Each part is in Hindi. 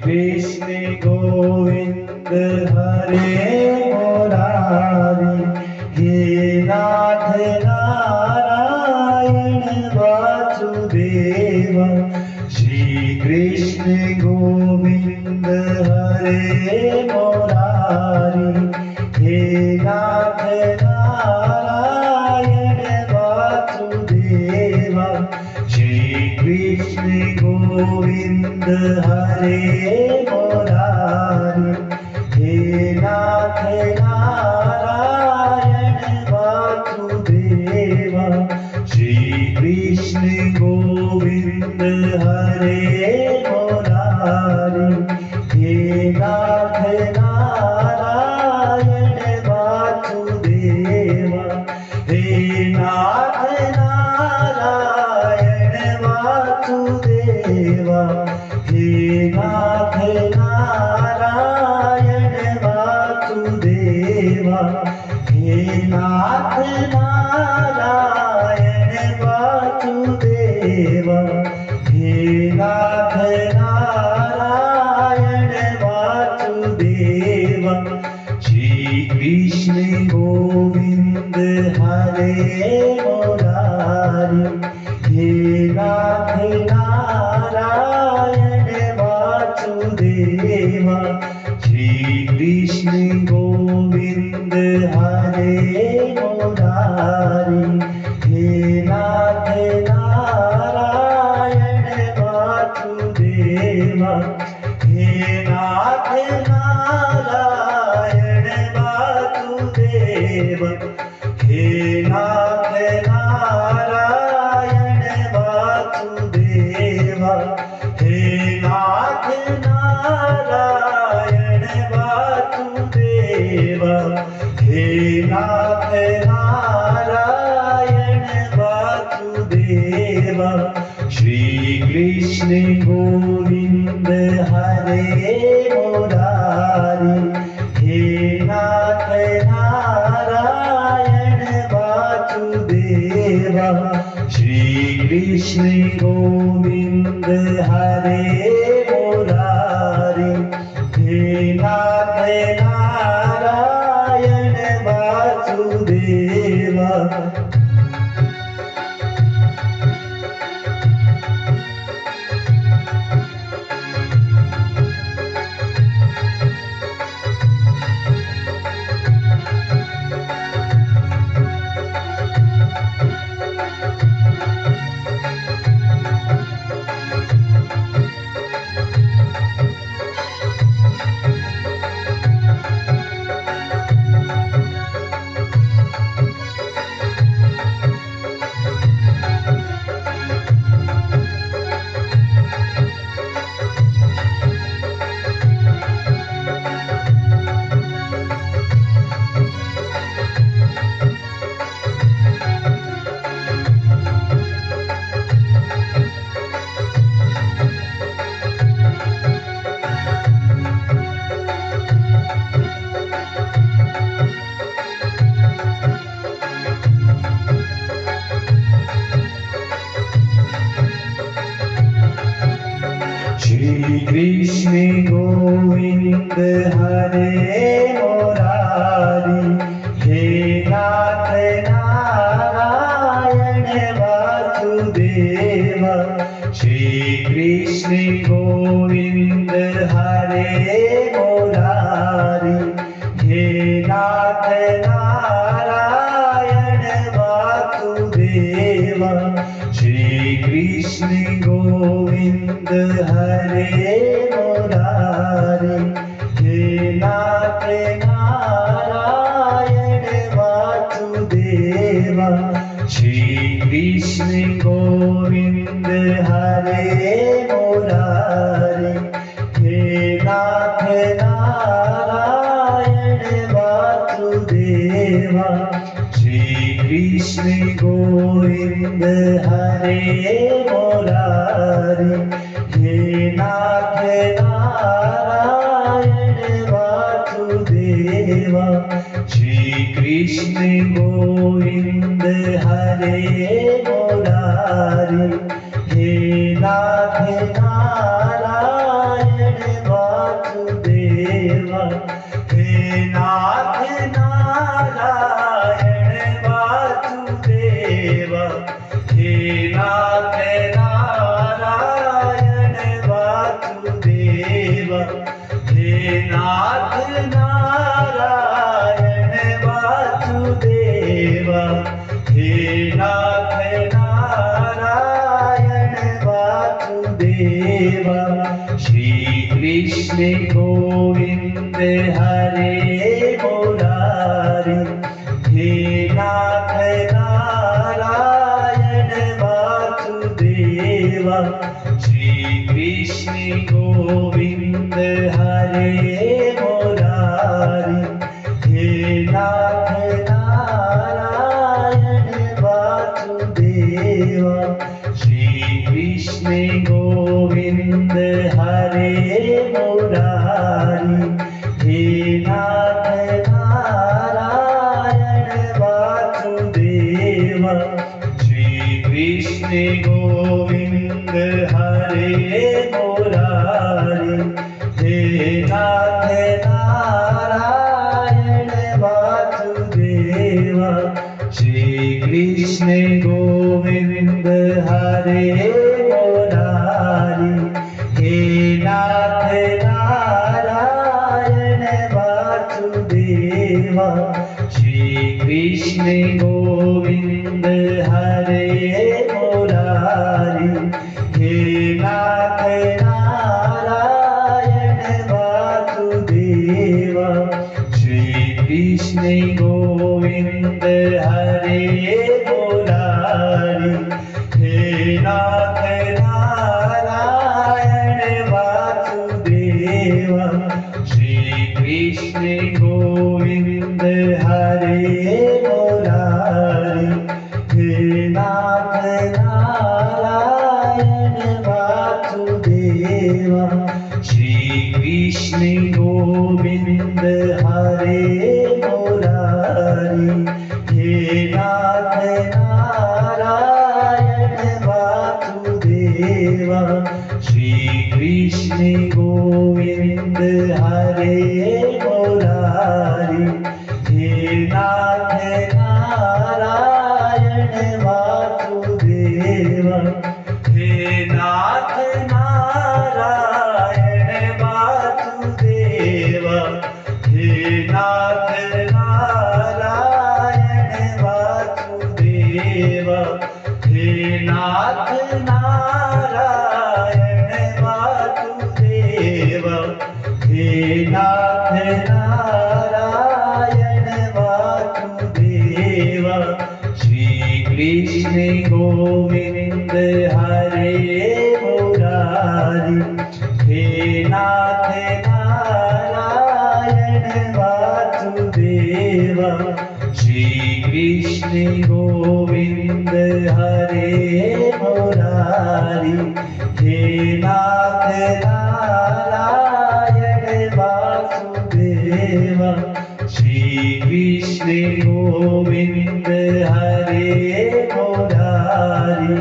कृष्ण गोविंद हरे मुरारी, हे नाथ नारायण वासुदेव। श्री कृष्ण गोविंद हरे मुरारी, हे नाथ नारायण वासुदेव। श्री कृष्ण गोविंद हरे मुरारी, हे नाथ नारायण वासुदेव। श्री कृष्ण गोविंद हरे मुरारी, हे नाथ नारायण वासुदेव। हे नाथ नारायण वासुदेव, हे नाथ नारायण वासुदेव। हे नाथ नारायण वासुदेव, हे नाथ नारायण वासुदेव। श्री कृष्ण गोविंद हरे मुरारी, हे नाथ नारायण वासुदेव। श्री कृष्ण गोविंद हरे मुरारी, हे नाथ नारायण वासुदेव। हे नाथ नारायण वासुदेव, हे नाथ नारायण वासुदेव। हे नाथ नारायण वासुदेव, हे नाथ नारायण वासुदेव। श्री कृष्ण गोविंद हरे मुरारी, हे नाथ नारायण वासुदेव। श्री कृष्ण गोविंद हरे मुरारी, हे नाथ नारायण वासुदेव। श्री कृष्ण गोविंद हरे मुरारी, हे नाथ नारायण वासुदेव। श्री कृष्ण गोविंद हरे मुरारी, हे नाथ नारायण वासुदेव। श्री कृष्ण गोविंद हरे मुरारी, हे नाथ नारायण कृष्ण गोविंद हरे मुरारी, हे नाथ नारायण वासुदेवा। श्री कृष्ण गोविंद हरे मुरारी, हे नाथ नारायण वासुदेवा। श्री कृष्ण गोविंद हरे मुरारी, हे नाथ नारायण वासुदेवा। हे नाथ नारायण वासुदेवा, हे नाथ नारायण वासुदेवा। हे नाथ नारायण वासुदेवा, हे नाथ नारायण वासुदेवा। श्री कृष्ण गोविंद हरे मुरारी, हे नाथ नारायण वासुदेवा। श्री कृष्ण गोविंद हरे मुरारी, हे नाथ नारायण वासुदेवा। श्री कृष्ण गोविंद हरे मुरारी, हे नाथ नारायण वासुदेवा। श्री कृष्ण गोविंद हरे मुरारी, हे नाथ नारायण वासुदेवा। श्री कृष्ण गोविंद हरे मुरारी, हे नाथ नारायण वासुदेवा। श्री कृष्ण गोविंद हरे मुरारी, हे नाथ नारायण वासुदेवा। श्री कृष्ण गोविंद हरे मुरारी, हे नाथ नारायण वासुदेवा। श्री कृष्ण गोविंद हरे मुरारी, हे नाथ नारायण वासुदेवा। श्री कृष्ण गोविंद हरे मुरारी, हे नाथ नारायण वासुदेवा। श्री कृष्ण गोविंद हरे मुरारी, हे नाथ नारायण वासुदेवा। हे नाथ नारायण वासुदेवा, हे नाथ नारायण वासुदेवा। हे नाथ नारायण वासुदेवा, हे नाथ नारायण वासुदेवा। श्री कृष्ण गोविंद हरे मुरारी, हे नाथ नारायण वासुदेवा। श्री कृष्ण गोविंद हरे मुरारी, हे नाथ नारायण वासुदेवा। श्री कृष्ण गोविंद हरे मुरारी,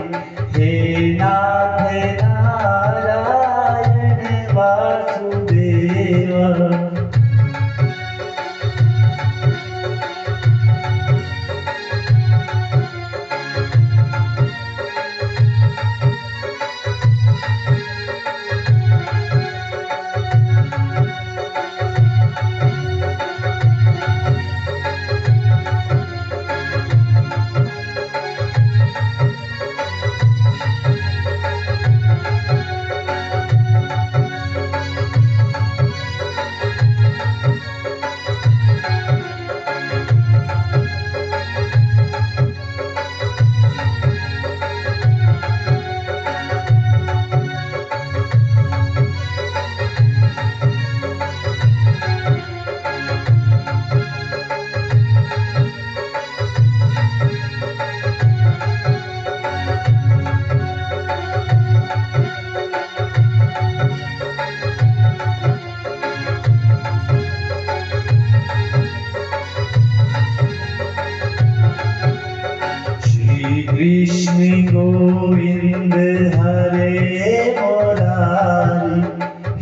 हे नाथ नारायण वासुदेवा। कृष्ण गोविंद हरे मुरारी,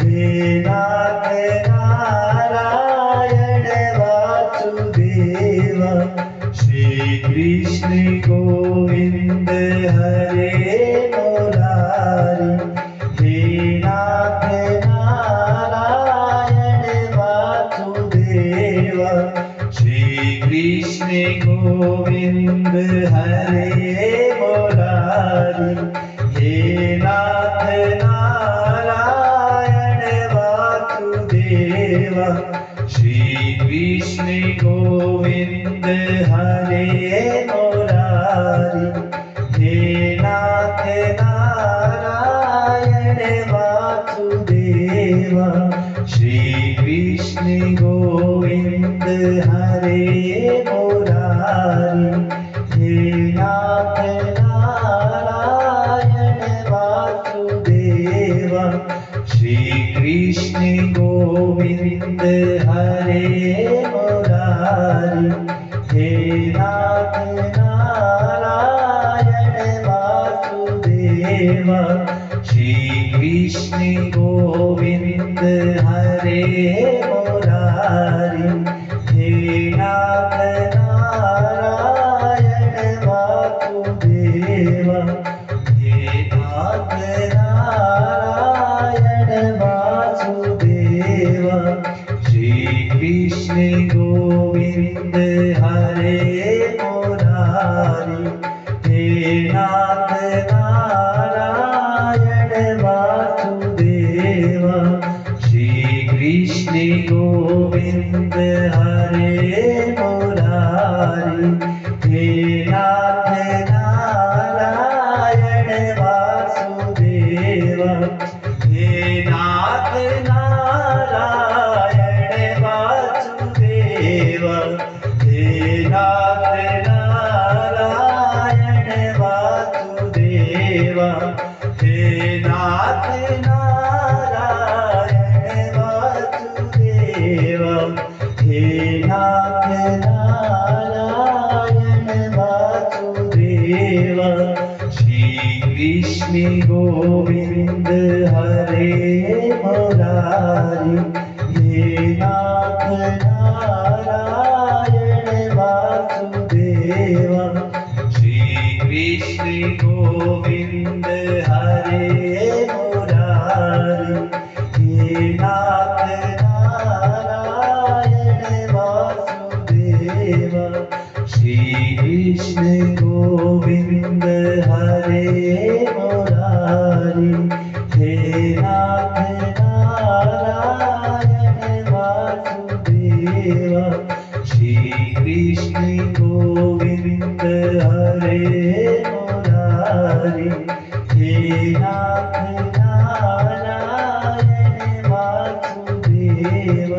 हे नाथ नारायण वासुदेव। श्री कृष्ण गोविंद हरे मुरारी, हे नाथ नारायण वासुदेव। श्री कृष्ण गोविंद हरे मुरारी, हे नाथ नारायण वासुदेव। श्री कृष्ण गोविंद हरे मुरारी, हे नाथ नारायण वासुदेव। श्री कृष्ण गोविंद हरे मुरारी, हे नाथ नारायण वासुदेव। श्री कृष्ण गोविंद हरे मुरारी, हे नाथ नारायण वासुदेव। श्री कृष्ण गोविंद हरे मुरारी, हे नाथ नारायण वासुदेव। हे नाथ नारायण वासुदेव। श्री कृष्ण गोविंद हरे मुरारी, हे नाथ नारायण वासुदेव। श्री कृष्ण गोविंद हरे मुरारी, हे नाथ नारायण वासुदेव। हे नाथ नारायण वासुदेव। हे नाथ नारायण वासुदेव। हे नाथ नारायण वासुदेव। हे नाथ नारायण वासुदेव। श्री कृष्ण गोविंद हरे मुरारी, हे नाथ नारायण वासुदेव। श्री कृष्ण गोविंद हरे मुरारी, हे नाथ नारायण वासुदेव। श्री कृष्ण गोविंद हरे मुरारी, हे नाथ नारायण वासुदेव। श्री कृष्ण गोविंद हरे मुरारी, हे नाथ नारायण वासुदेव।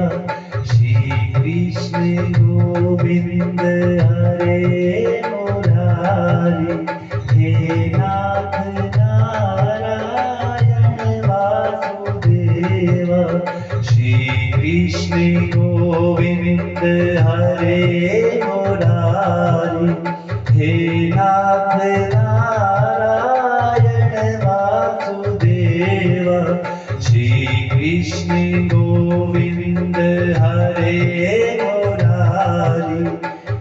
श्री कृष्ण गोविंद हरे मुरारी, हे नाथ नारायण वासुदेव। श्री कृष्ण गोविंद हरे मुरारी, हे नाथ नारायण वासुदेव। श्री कृष्ण गोविंद हरे मुरारी,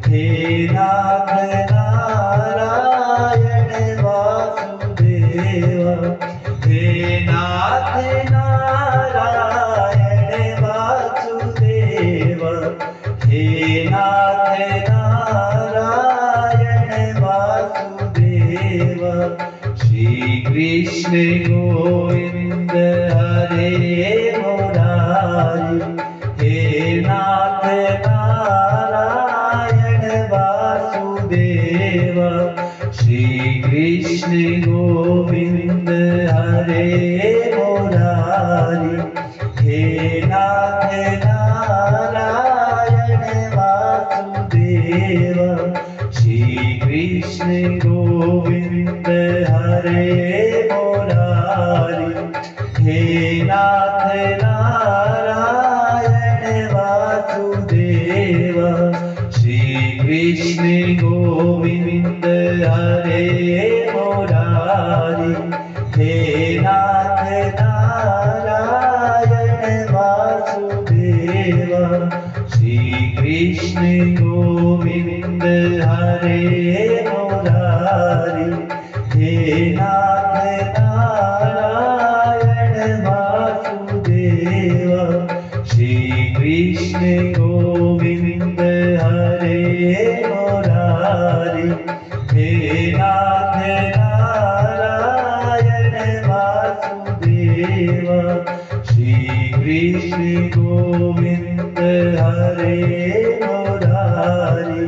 हे नाथ नारायण वासुदेव। हे नाथ नारायण वासुदेव। हे नाथ नारायण वासुदेव। श्री कृष्ण गोविंद हरे मुरारी, हे नाथ नारायण वासुदेव। श्री कृष्ण गोविंद हरे मुरारी, हे नाथ नारायण वासुदेव। श्री कृष्ण गोविंद हरे मुरारी, हे नाथ नारायण वासुदेव। श्री कृष्ण गोविंद हरे कृष्ण गोविंद हरे मुरारी, हे नाथ नारायण वासुदेव। श्री कृष्ण गोविंद हरे मुरारी, हे नाथ नारायण वासुदेव। श्री कृष्ण गोविंद हरे मुरारी,